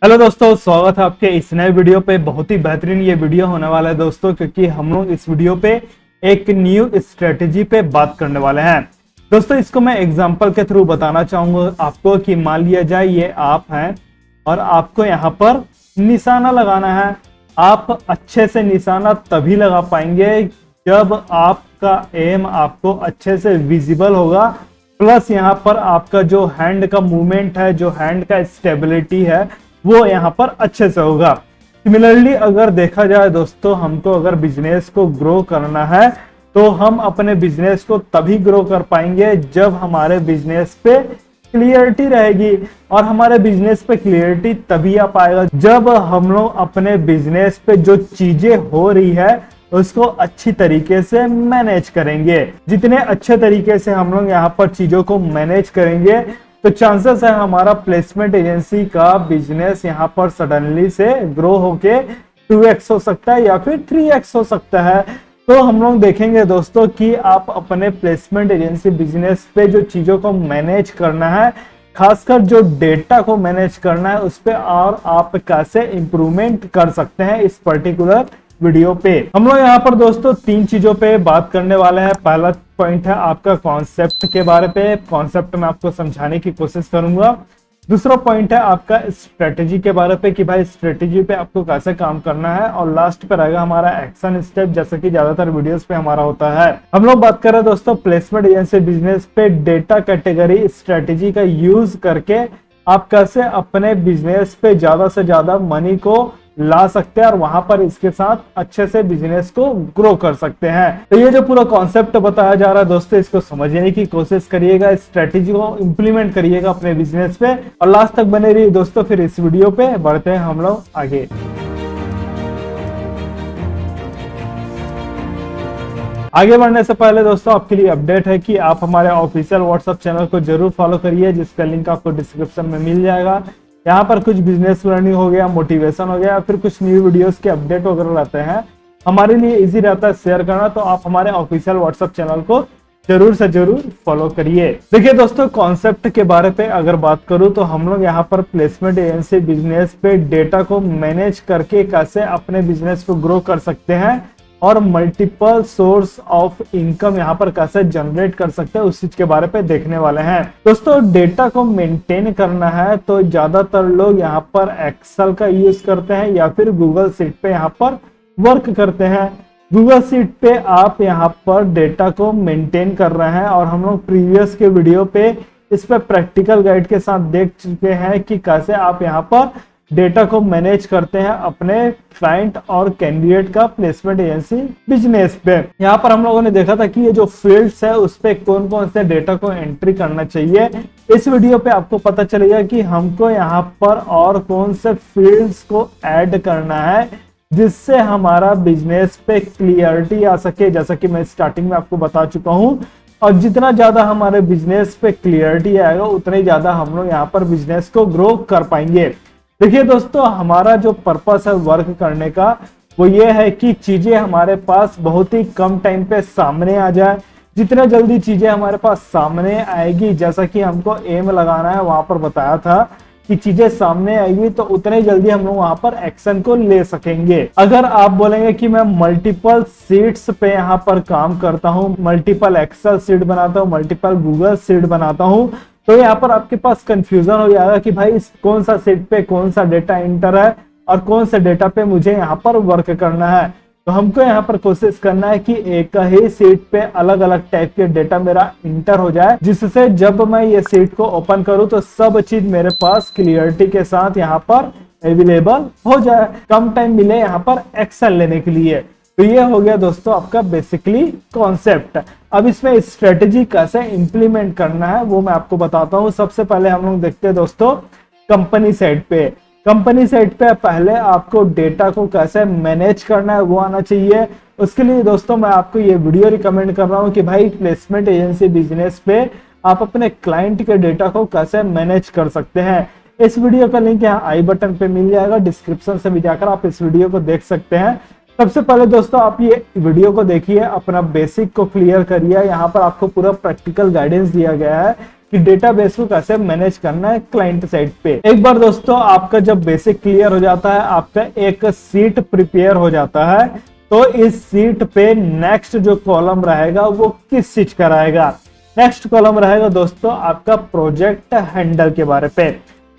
Hello दोस्तों, स्वागत है आपके इस नए वीडियो पे। बहुत ही बेहतरीन ये वीडियो होने वाला है दोस्तों, क्योंकि हम लोग इस वीडियो पे एक न्यू स्ट्रेटेजी पे बात करने वाले हैं। दोस्तों, इसको मैं एग्जांपल के थ्रू बताना चाहूंगा आपको कि मान लिया जाए ये आप हैं और आपको यहाँ पर निशाना लगाना है। आप अच्छे से निशाना तभी लगा पाएंगे जब आपका एम आपको अच्छे से विजिबल होगा, प्लस यहाँ पर आपका जो हैंड का मूवमेंट है, जो हैंड का स्टेबिलिटी है, वो यहाँ पर अच्छे से होगा। सिमिलरली अगर देखा जाए दोस्तों, हमको अगर बिजनेस को ग्रो करना है तो हम अपने बिजनेस को तभी ग्रो कर पाएंगे जब हमारे बिजनेस पे क्लियरिटी रहेगी। और हमारे बिजनेस पे क्लियरिटी तभी आ पाएगा जब हम लोग अपने बिजनेस पे जो चीजें हो रही है उसको अच्छी तरीके से मैनेज करेंगे। जितने अच्छे तरीके से हम लोग यहाँ पर चीजों को मैनेज करेंगे तो चांसेस है हमारा प्लेसमेंट एजेंसी का बिजनेस यहाँ पर सडनली से ग्रो होके 2x हो सकता है या फिर 3x हो सकता है। तो हम लोग देखेंगे दोस्तों कि आप अपने प्लेसमेंट एजेंसी बिजनेस पे जो चीजों को मैनेज करना है, खासकर जो डेटा को मैनेज करना है, उस पे और आप कैसे इंप्रूवमेंट कर सकते हैं इस पर्टिकुलर वीडियो पे। हम लोग यहाँ पर दोस्तों 3 चीजों पे बात करने वाले हैं। पहला पॉइंट है आपका कॉन्सेप्ट के बारे पे। कॉन्सेप्ट में आपको समझाने की कोशिश करूंगा। दूसरा पॉइंट है आपका स्ट्रेटेजी के बारे पे कि भाई स्ट्रेटेजी पे आपको कैसे काम करना है। और लास्ट पे रहेगा हमारा एक्शन स्टेप, जैसा कि ज्यादातर वीडियोस पे हमारा होता है। हम लोग बात कर रहे हैं दोस्तों प्लेसमेंट एजेंसी बिजनेस पे डेटा कैटेगरी स्ट्रेटेजी का यूज करके आप कैसे अपने बिजनेस पे ज्यादा से ज्यादा मनी को ला सकते हैं और वहां पर इसके साथ अच्छे से बिजनेस को ग्रो कर सकते हैं। तो ये जो पूरा कॉन्सेप्ट बताया जा रहा है दोस्तों, इसको समझने की कोशिश करिएगा, स्ट्रेटेजी को इंप्लीमेंट करिएगा अपने बिजनेस पे और लास्ट तक बने रहिए दोस्तों। फिर इस वीडियो पे बढ़ते हैं हम लोग आगे। आगे बढ़ने से पहले दोस्तों आपके लिए अपडेट है कि आप हमारे ऑफिशियल व्हाट्सएप चैनल को जरूर फॉलो करिए, जिसका लिंक आपको डिस्क्रिप्शन में मिल जाएगा। यहाँ पर कुछ बिजनेस लर्निंग हो गया, मोटिवेशन हो गया, फिर कुछ न्यू वीडियोस के अपडेट वगैरह रहते हैं। हमारे लिए इजी रहता है शेयर करना, तो आप हमारे ऑफिशियल व्हाट्सएप चैनल को जरूर से जरूर फॉलो करिए। देखिए दोस्तों, कॉन्सेप्ट के बारे पे अगर बात करूं तो हम लोग यहाँ पर प्लेसमेंट एजेंसी बिजनेस पे डेटा को मैनेज करके कैसे अपने बिजनेस को ग्रो कर सकते हैं और मल्टीपल सोर्स ऑफ इनकम यहाँ पर कैसे जनरेट कर सकते हैं, उस चीज के बारे पे देखने वाले हैं। दोस्तों, डेटा को मेंटेन करना है तो ज्यादातर लोग यहाँ पर एक्सेल का यूज करते हैं या फिर गूगल शीट पे यहाँ पर वर्क करते हैं। गूगल शीट पे आप यहाँ पर डेटा को मेंटेन कर रहे हैं और हम लोग प्रीवियस के वीडियो पे इस पे प्रैक्टिकल गाइड के साथ देख चुके हैं कि कैसे आप यहाँ पर डेटा को मैनेज करते हैं अपने क्लाइंट और कैंडिडेट का प्लेसमेंट एजेंसी बिजनेस पे। यहाँ पर हम लोगों ने देखा था कि ये जो फील्ड्स है उस पे कौन कौन से डेटा को एंट्री करना चाहिए। इस वीडियो पे आपको पता चलेगा कि हमको यहाँ पर और कौन से फील्ड्स को ऐड करना है जिससे हमारा बिजनेस पे क्लियरिटी आ सके। जैसा कि मैं स्टार्टिंग में आपको बता चुका हूँ, और जितना ज्यादा हमारे बिजनेस पे क्लियरिटी आएगा उतना ही ज्यादा हम लोग यहाँ पर बिजनेस को ग्रो कर पाएंगे। देखिए दोस्तों, हमारा जो पर्पस है वर्क करने का वो ये है कि चीजें हमारे पास बहुत ही कम टाइम पे सामने आ जाए। जितना जल्दी चीजें हमारे पास सामने आएगी, जैसा कि हमको एम लगाना है वहां पर बताया था कि चीजें सामने आएगी तो उतने जल्दी हम लोग वहां पर एक्शन को ले सकेंगे। अगर आप बोलेंगे कि मैं मल्टीपल शीट्स पे यहाँ पर काम करता हूँ, मल्टीपल एक्सेल शीट बनाता हूँ, मल्टीपल गूगल शीट बनाता हूँ, तो यहाँ पर आपके पास कंफ्यूजन हो जाएगा कि भाई कौन सा शीट पे कौन सा डेटा इंटर है और कौन से डेटा पे मुझे यहाँ पर वर्क करना है। तो हमको यहाँ पर कोशिश करना है कि एक ही शीट पे अलग अलग टाइप के डेटा मेरा इंटर हो जाए, जिससे जब मैं ये शीट को ओपन करूँ तो सब चीज मेरे पास क्लियरिटी के साथ यहाँ पर अवेलेबल हो जाए, कम टाइम मिले यहाँ पर एक्शन लेने के लिए। तो ये हो गया दोस्तों आपका बेसिकली कॉन्सेप्ट। अब इसमें स्ट्रेटेजी कैसे इंप्लीमेंट करना है वो मैं आपको बताता हूँ। सबसे पहले हम लोग देखते हैं दोस्तों कंपनी साइड पे। कंपनी साइड पे पहले आपको डेटा को कैसे मैनेज करना है वो आना चाहिए। उसके लिए दोस्तों मैं आपको ये वीडियो रिकमेंड कर रहा हूँ कि भाई प्लेसमेंट एजेंसी बिजनेस पे आप अपने क्लाइंट के डेटा को कैसे मैनेज कर सकते हैं। इस वीडियो का लिंक यहाँ आई बटन पे मिल जाएगा, डिस्क्रिप्शन से भी जाकर आप इस वीडियो को देख सकते हैं। सबसे पहले दोस्तों आप ये वीडियो को देखिए, अपना बेसिक को क्लियर करिए। यहाँ पर आपको पूरा प्रैक्टिकल गाइडेंस दिया गया है कि डेटाबेस को कैसे मैनेज करना है क्लाइंट साइड पे। एक बार दोस्तों आपका जब बेसिक क्लियर हो जाता है, आपका एक सीट प्रिपेयर हो जाता है, तो इस सीट पे नेक्स्ट जो कॉलम रहेगा वो किस चीज का रहेगा? नेक्स्ट कॉलम रहेगा दोस्तों आपका प्रोजेक्ट हैंडल के बारे पे।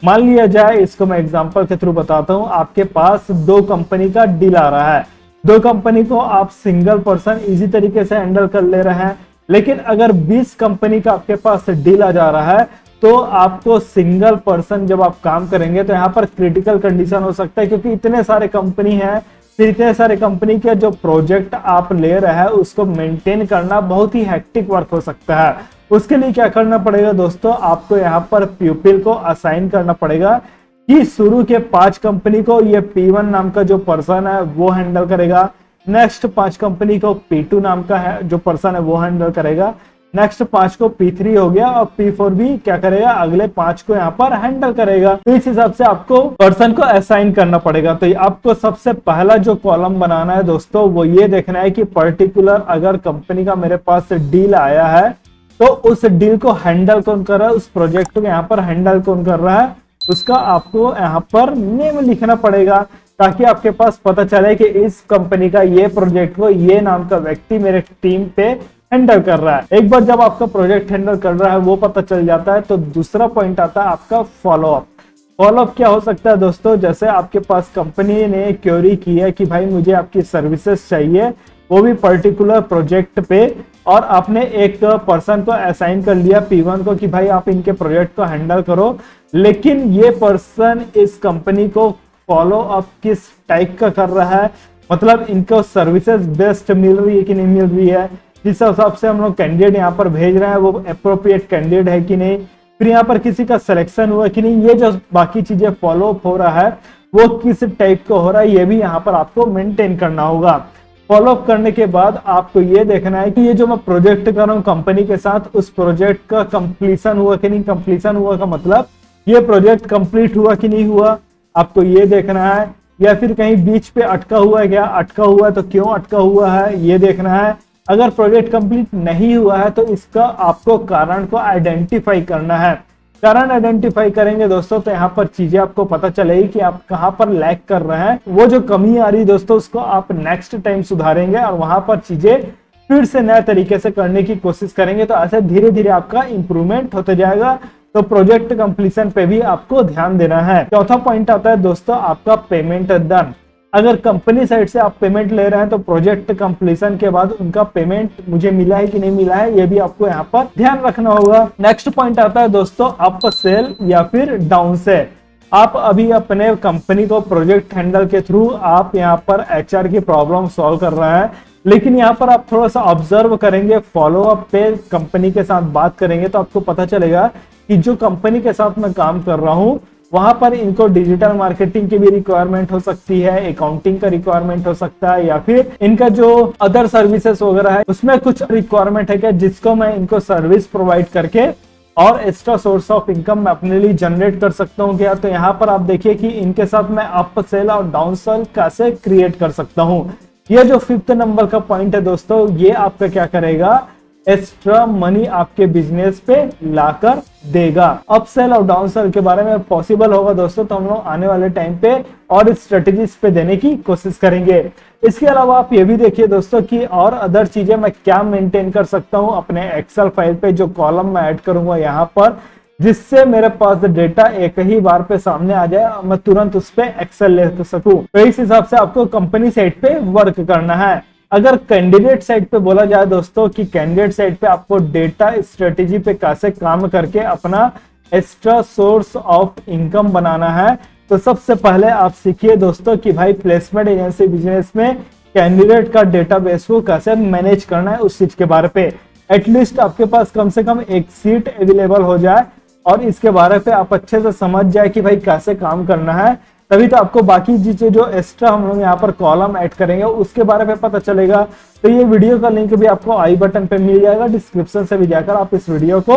मान लिया जाए, इसको मैं एग्जांपल के थ्रू बताता हूं, आपके पास 2 कंपनी का डील आ रहा है। 2 कंपनी को आप सिंगल पर्सन इजी तरीके से हैंडल कर ले रहे हैं, लेकिन अगर 20 कंपनी का आपके पास डील आ जा रहा है तो आपको सिंगल पर्सन जब आप काम करेंगे तो यहाँ पर क्रिटिकल कंडीशन हो सकता है, क्योंकि इतने सारे कंपनी है, फिर इतने सारे कंपनी के जो प्रोजेक्ट आप ले रहे हैं उसको मेंटेन करना बहुत ही हेक्टिक वर्क हो सकता है। उसके लिए क्या करना पड़ेगा दोस्तों, आपको यहाँ पर पीपल को असाइन करना पड़ेगा कि शुरू के 5 कंपनी को ये P1 नाम का जो पर्सन है वो हैंडल करेगा, नेक्स्ट 5 कंपनी को P2 नाम का है जो पर्सन है वो हैंडल करेगा, नेक्स्ट 5 को P3 हो गया और P4 भी क्या करेगा, अगले 5 को यहाँ पर हैंडल करेगा। तो इस हिसाब से आपको पर्सन को असाइन करना पड़ेगा। तो आपको सबसे पहला जो कॉलम बनाना है दोस्तों वो ये देखना है कि पर्टिकुलर अगर कंपनी का मेरे पास डील आया है तो उस डील को हैंडल कौन कर रहा है, उस प्रोजेक्ट को यहाँ पर हैंडल कौन कर रहा है, उसका आपको यहाँ पर नेम लिखना पड़ेगा, ताकि आपके पास पता चले कि इस कंपनी का ये प्रोजेक्ट को ये नाम का व्यक्ति मेरे टीम पे हैंडल कर रहा है। एक बार जब आपका प्रोजेक्ट हैंडल कर रहा है वो पता चल जाता है, तो दूसरा पॉइंट आता है आपका फॉलोअप। फॉलोअप क्या हो सकता है दोस्तों, जैसे आपके पास कंपनी ने क्वेरी की है कि भाई मुझे आपकी सर्विसेज चाहिए, वो भी पर्टिकुलर प्रोजेक्ट पे, और आपने एक पर्सन को असाइन कर लिया P1 को कि भाई आप इनके प्रोजेक्ट को हैंडल करो, लेकिन ये पर्सन इस कंपनी को फॉलो अप किस टाइप का कर रहा है, मतलब इनको सर्विसेज बेस्ट मिल रही है कि नहीं मिल रही है, जिस हिसाब से हम लोग कैंडिडेट यहाँ पर भेज रहे हैं वो अप्रोप्रिएट कैंडिडेट है कि नहीं, फिर यहाँ पर किसी का सिलेक्शन हुआ कि नहीं, ये जो बाकी चीजें फॉलो अप हो रहा है वो किस टाइप का हो रहा है, ये भी यहाँ पर आपको मेंटेन करना होगा। फॉलो अप करने के बाद आपको ये देखना है कि ये जो मैं प्रोजेक्ट कर रहा हूँ कंपनी के साथ, उस प्रोजेक्ट का कंप्लीशन हुआ कि नहीं। कंप्लीशन हुआ का मतलब ये प्रोजेक्ट कंप्लीट हुआ कि नहीं हुआ, आपको ये देखना है, या फिर कहीं बीच पे अटका हुआ है क्या, अटका हुआ है तो क्यों अटका हुआ है ये देखना है। अगर प्रोजेक्ट कंप्लीट नहीं हुआ है तो इसका आपको कारण को आइडेंटिफाई करना है। कारण आइडेंटिफाई करेंगे दोस्तों तो यहाँ पर चीजें आपको पता चलेगी कि आप कहाँ पर लैग कर रहे हैं, वो जो कमी आ रही है दोस्तों उसको आप नेक्स्ट टाइम सुधारेंगे और वहां पर चीजें फिर से नए तरीके से करने की कोशिश करेंगे। तो ऐसे धीरे धीरे आपका इंप्रूवमेंट होते जाएगा। तो प्रोजेक्ट कंप्लीशन पे भी आपको ध्यान देना है। चौथा पॉइंट आता है दोस्तों आपका पेमेंट डन। अगर कंपनी साइड से आप पेमेंट ले रहे हैं तो प्रोजेक्ट कंप्लीशन के बाद उनका पेमेंट मुझे मिला है कि नहीं मिला है, ये भी आपको यहाँ पर ध्यान रखना होगा। नेक्स्ट पॉइंट आता है दोस्तों अप सेल या फिर डाउन सेल। आप अभी अपने कंपनी को प्रोजेक्ट हैंडल के थ्रू आप यहाँ पर एचआर की प्रॉब्लम सॉल्व कर रहे हैं, लेकिन यहाँ पर आप थोड़ा सा ऑब्जर्व करेंगे, फॉलो अप पे कंपनी के साथ बात करेंगे तो आपको पता चलेगा कि जो कंपनी के साथ मैं काम कर रहा हूँ वहां पर इनको डिजिटल मार्केटिंग की भी रिक्वायरमेंट हो सकती है, अकाउंटिंग का रिक्वायरमेंट हो सकता है, या फिर इनका जो अदर सर्विसेज वगैरह है उसमें कुछ रिक्वायरमेंट है क्या जिसको मैं इनको सर्विस प्रोवाइड करके और एक्स्ट्रा सोर्स ऑफ इनकम मैं अपने लिए जनरेट कर सकता हूँ क्या। तो यहाँ पर आप देखिए कि इनके साथ मैं अप सेल और डाउन सेल कैसे क्रिएट कर सकता हूँ। ये जो 5th नंबर का पॉइंट है दोस्तों, ये आपका क्या करेगा, एक्स्ट्रा मनी आपके बिजनेस पे लाकर देगा। अपसेल और डाउनसेल के बारे में पॉसिबल होगा दोस्तों तो हम लोग आने वाले टाइम पे और स्ट्रेटेजीज पे देने की कोशिश करेंगे। इसके अलावा आप ये भी देखिए दोस्तों कि और अदर चीजें मैं क्या मेंटेन कर सकता हूं अपने एक्सेल फाइल पे, जो कॉलम मैं ऐड करूंगा यहाँ पर, जिससे मेरे पास डेटा एक ही बार पे सामने आ जाए और मैं तुरंत उस पे एक्सेल ले सकूं। तो इस हिसाब से आपको कंपनी साइड पे वर्क करना है। अगर कैंडिडेट साइड पे बोला जाए दोस्तों कि कैंडिडेट साइड पे आपको डेटा स्ट्रेटेजी पे कैसे काम करके अपना एक्स्ट्रा सोर्स ऑफ इनकम बनाना है, तो सबसे पहले आप सीखिए दोस्तों कि भाई प्लेसमेंट एजेंसी बिजनेस में कैंडिडेट का डेटाबेस को कैसे मैनेज करना है, उस चीज के बारे पे एटलीस्ट आपके पास कम से कम एक सीट अवेलेबल हो जाए और इसके बारे पे आप अच्छे से समझ जाए कि भाई कैसे काम करना है, तभी तो आपको बाकी चीजें जो एक्स्ट्रा हम लोग यहाँ पर कॉलम ऐड करेंगे उसके बारे में पता चलेगा। तो ये वीडियो का लिंक भी आपको आई बटन पे मिल जाएगा, डिस्क्रिप्शन से भी जाकर आप इस वीडियो को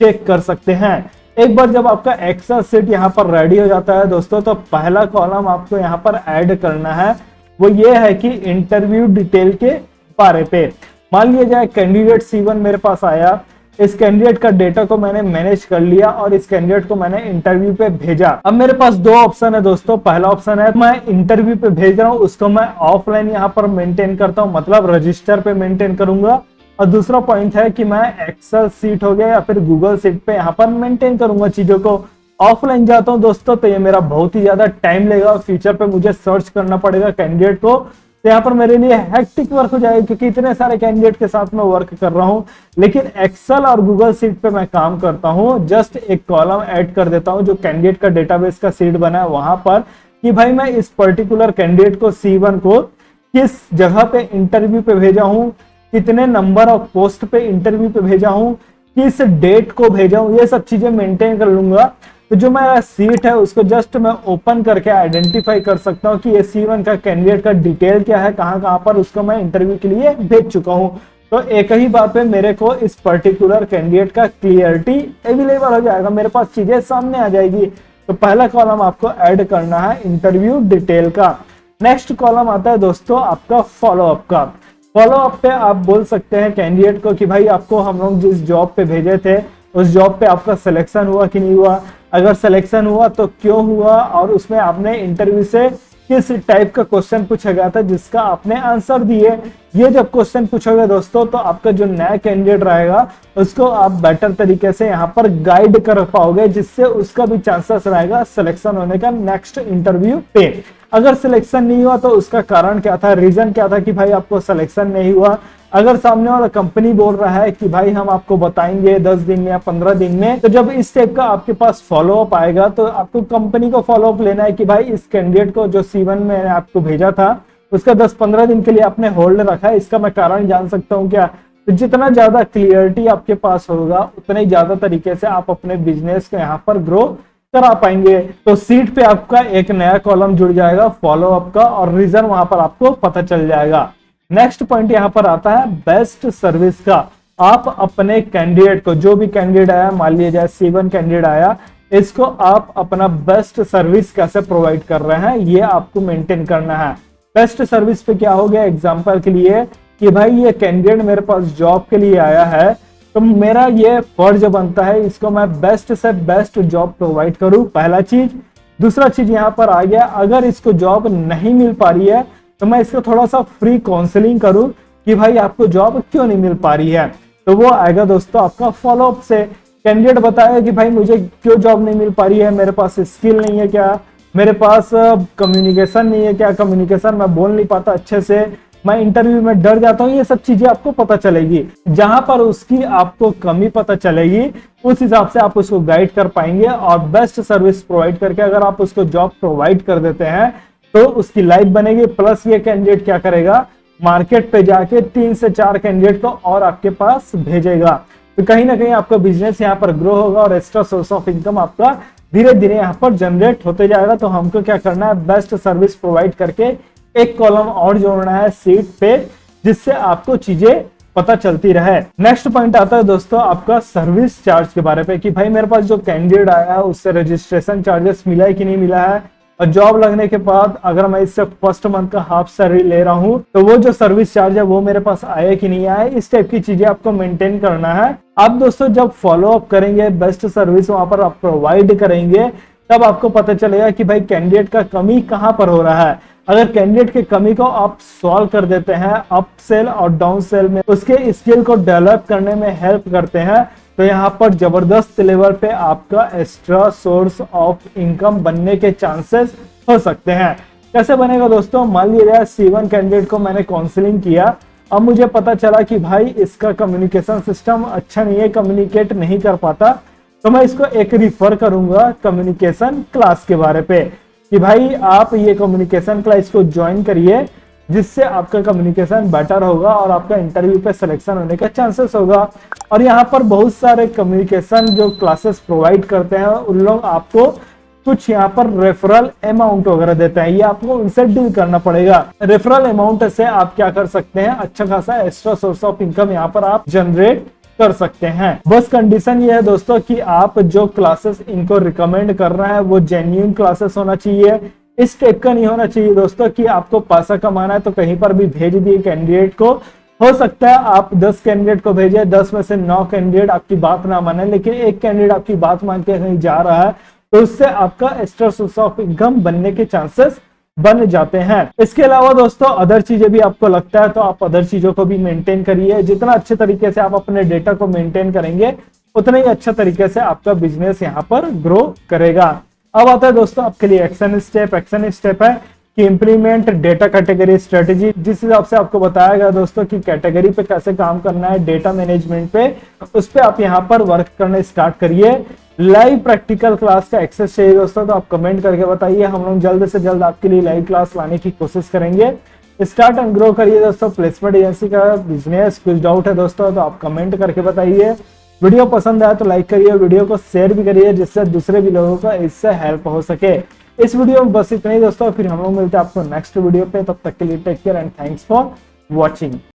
चेक कर सकते हैं। एक बार जब आपका एक्सेल शीट यहाँ पर रेडी हो जाता है दोस्तों, तो पहला कॉलम आपको यहाँ पर ऐड करना है, वो ये है कि इंटरव्यू डिटेल के बारे पे। मान लिया जाए कैंडिडेट C1 मेरे पास आया, इस कैंडिडेट का डेटा को मैंने मैनेज कर लिया और इस कैंडिडेट को मैंने इंटरव्यू पे भेजा। अब मेरे पास दो ऑप्शन है दोस्तों। पहला ऑप्शन है मैं इंटरव्यू पे भेज रहा हूं, उसको मैं ऑफलाइन यहाँ पर मेंटेन करता हूं, मतलब रजिस्टर पे मेंटेन करूंगा। और दूसरा पॉइंट है कि मैं एक्सेल सीट हो गया या फिर गूगल सीट पे यहाँ पर मेंटेन करूंगा चीजों को। ऑफलाइन जाता हूं दोस्तों तो ये मेरा बहुत ही ज्यादा टाइम लेगा, फ्यूचर पे मुझे सर्च करना पड़ेगा कैंडिडेट को, तो यहाँ पर मेरे लिए हेक्टिक वर्क हो जाएगा क्योंकि इतने सारे कैंडिडेट के साथ मैं वर्क कर रहा हूँ। लेकिन एक्सेल और गूगल सीट पे मैं काम करता हूँ, जस्ट एक कॉलम ऐड कर देता हूँ जो कैंडिडेट का डेटाबेस का सीट बना है वहां पर, कि भाई मैं इस पर्टिकुलर कैंडिडेट को C1 को किस जगह पे इंटरव्यू पे भेजा हूँ, कितने नंबर ऑफ पोस्ट पे इंटरव्यू पे भेजा हूँ, किस डेट को भेजा हूँ, ये सब चीजें मेंटेन कर लूंगा। तो जो मेरा सीट है उसको जस्ट मैं ओपन करके आइडेंटिफाई कर सकता हूँ कि ये C1 का कैंडिडेट का डिटेल क्या है, कहाँ कहाँ पर उसको मैं इंटरव्यू के लिए भेज चुका हूँ। तो एक ही बात पे मेरे को इस पर्टिकुलर कैंडिडेट का क्लियरिटी अवेलेबल हो जाएगा, मेरे पास चीजें सामने आ जाएगी। तो पहला कॉलम आपको ऐड करना है इंटरव्यू डिटेल का। नेक्स्ट कॉलम आता है दोस्तों आपका फॉलोअप का। फॉलोअप पे आप बोल सकते हैं कैंडिडेट को कि भाई आपको हम लोग जिस जॉब पे भेजे थे उस जॉब पे आपका सिलेक्शन हुआ कि नहीं हुआ, अगर सिलेक्शन हुआ तो क्यों हुआ, और उसमें आपने इंटरव्यू से किस टाइप का क्वेश्चन पूछा गया था जिसका आपने आंसर दिए। ये जब क्वेश्चन पूछोगे दोस्तों तो आपका जो नया कैंडिडेट रहेगा उसको आप बेटर तरीके से यहाँ पर गाइड कर पाओगे, जिससे उसका भी चांसेस रहेगा सिलेक्शन होने का नेक्स्ट इंटरव्यू पे। अगर सिलेक्शन नहीं हुआ तो उसका कारण क्या था, रीजन क्या था कि भाई आपको सिलेक्शन नहीं हुआ। अगर सामने वाला कंपनी बोल रहा है कि भाई हम आपको बताएंगे 10 दिन में या 15 दिन में, तो जब इस टाइप का आपके पास फॉलोअप आएगा तो आपको कंपनी को फॉलोअप लेना है कि भाई इस कैंडिडेट को जो C1 में आपको भेजा था उसका 10-15 दिन के लिए आपने होल्ड रखा है, इसका मैं कारण जान सकता हूँ क्या। तो जितना ज्यादा क्लियरिटी आपके पास होगा उतने ही ज्यादा तरीके से आप अपने बिजनेस को यहाँ पर ग्रो करा पाएंगे। तो सीट पे आपका एक नया कॉलम जुड़ जाएगा फॉलोअप का, और रीजन वहां पर आपको पता चल जाएगा। नेक्स्ट पॉइंट यहाँ पर आता है बेस्ट सर्विस का। आप अपने कैंडिडेट को, जो भी कैंडिडेट आया, मान लिया जाए C1 कैंडिडेट आया, इसको आप अपना बेस्ट सर्विस कैसे प्रोवाइड कर रहे हैं ये आपको मेंटेन करना है। बेस्ट सर्विस पे क्या हो गया, एग्जांपल के लिए कि भाई ये कैंडिडेट मेरे पास जॉब के लिए आया है तो मेरा ये फर्ज बनता है इसको मैं बेस्ट से बेस्ट जॉब प्रोवाइड करूं, पहला चीज। दूसरा चीज यहाँ पर आ गया, अगर इसको जॉब नहीं मिल पा रही है तो मैं इसको थोड़ा सा फ्री काउंसलिंग करूं कि भाई आपको जॉब क्यों नहीं मिल पा रही है। तो वो आएगा दोस्तों आपका फॉलोअप से। कैंडिडेट बताएगा कि भाई मुझे क्यों जॉब नहीं मिल पा रही है, मेरे पास स्किल नहीं है क्या, मेरे पास कम्युनिकेशन नहीं है क्या, कम्युनिकेशन मैं बोल नहीं पाता अच्छे से, मैं इंटरव्यू में डर जाता हूँ, ये सब चीजें आपको पता चलेगी। जहां पर उसकी आपको कमी पता चलेगी उस हिसाब से आप उसको गाइड कर पाएंगे, और बेस्ट सर्विस प्रोवाइड करके अगर आप उसको जॉब प्रोवाइड कर देते हैं तो उसकी लाइफ बनेगी। प्लस ये कैंडिडेट क्या करेगा, मार्केट पे जाके 3 से 4 कैंडिडेट को और आपके पास भेजेगा। तो कहीं ना कहीं आपका बिजनेस यहाँ पर ग्रो होगा और एक्स्ट्रा सोर्स ऑफ इनकम आपका धीरे धीरे यहाँ पर जनरेट होते जाएगा। तो हमको क्या करना है, बेस्ट सर्विस प्रोवाइड करके एक कॉलम और जोड़ना है सीट पे, जिससे आपको चीजें पता चलती रहे। नेक्स्ट पॉइंट आता है दोस्तों आपका सर्विस चार्ज के बारे पे, कि भाई मेरे पास जो कैंडिडेट आया है उससे रजिस्ट्रेशन चार्जेस मिला है कि नहीं मिला है, और जॉब लगने के बाद अगर मैं इससे फर्स्ट मंथ का हाफ सैलरी ले रहा हूं तो वो जो सर्विस चार्ज है वो मेरे पास आया कि नहीं आया। इस टाइप की चीजें आपको मेंटेन करना है। आप दोस्तों जब फॉलो अप करेंगे, बेस्ट सर्विस वहां पर आप प्रोवाइड करेंगे, तब आपको पता चलेगा कि भाई कैंडिडेट का कमी कहां पर हो रहा है। अगर कैंडिडेट की कमी को आप सॉल्व कर देते हैं, अप सेल और डाउन सेल में उसके स्किल को डेवलप करने में हेल्प करते हैं, तो यहाँ पर जबरदस्त लेवल पे आपका एक्स्ट्रा सोर्स ऑफ इनकम बनने के चांसेस हो सकते हैं। कैसे बनेगा दोस्तों, मान लीजिए C1 कैंडिडेट को मैंने काउंसलिंग किया, अब मुझे पता चला कि भाई इसका कम्युनिकेशन सिस्टम अच्छा नहीं है, कम्युनिकेट नहीं कर पाता, तो मैं इसको एक रिफर करूंगा कम्युनिकेशन क्लास के बारे पे, कि भाई आप ये कम्युनिकेशन क्लास को ज्वाइन करिए, जिससे आपका कम्युनिकेशन बेटर होगा और आपका इंटरव्यू पे सिलेक्शन होने का चांसेस होगा। और यहाँ पर बहुत सारे कम्युनिकेशन जो क्लासेस प्रोवाइड करते हैं उन लोग आपको कुछ यहाँ पर रेफरल अमाउंट वगैरह देते हैं, ये आपको उनसे डील करना पड़ेगा। रेफरल अमाउंट से आप क्या कर सकते हैं, अच्छा खासा एक्स्ट्रा सोर्स ऑफ इनकम यहाँ पर आप जनरेट कर सकते हैं। बस कंडीशन ये है दोस्तों कि आप जो क्लासेस इनको रिकमेंड कर रहे हैं वो जेन्युइन क्लासेस होना चाहिए। इस टाइप का नहीं होना चाहिए दोस्तों कि आपको पैसा कमाना है तो कहीं पर भी भेज दिए कैंडिडेट को हो सकता है आप 10 कैंडिडेट को भेजे, 10 में से 9 कैंडिडेट आपकी बात ना माने, लेकिन एक कैंडिडेट आपकी बात मान के कहीं जा रहा है, तो उससे आपका एक्स्ट्रा सोर्स ऑफ इनकम बनने के चांसेस बन जाते हैं। इसके अलावा दोस्तों अदर चीजें भी आपको लगता है तो आप अदर चीजों को भी मेंटेन करिए। जितना अच्छे तरीके से आप अपने डेटा को मेंटेन करेंगे उतना ही अच्छा तरीके से आपका बिजनेस यहाँ पर ग्रो करेगा। अब आता है दोस्तों आपके लिए एक्शन स्टेप। एक्शन स्टेप है कि इंप्लीमेंट डेटा कैटेगरी स्ट्रेटेजी। जिस हिसाब से आपको बताया गया दोस्तों कि कैटेगरी पे कैसे काम करना है, डेटा मैनेजमेंट पे, उस पे आप यहाँ पर वर्क करना स्टार्ट करिए। लाइव प्रैक्टिकल क्लास का एक्सेस चाहिए दोस्तों तो आप कमेंट करके बताइए, हम लोग जल्द से जल्द आपके लिए लाइव क्लास लाने की कोशिश करेंगे। स्टार्ट एंड ग्रो करिए दोस्तों प्लेसमेंट एजेंसी का बिजनेस। कुछ डाउट है दोस्तों तो आप कमेंट करके बताइए। वीडियो पसंद आया तो लाइक करिए, वीडियो को शेयर भी करिए जिससे दूसरे भी लोगों को इससे हेल्प हो सके। इस वीडियो में बस इतना ही दोस्तों, फिर हम लोग मिलते हैं आपको नेक्स्ट वीडियो पे। तब तक के लिए take care and thanks for watching.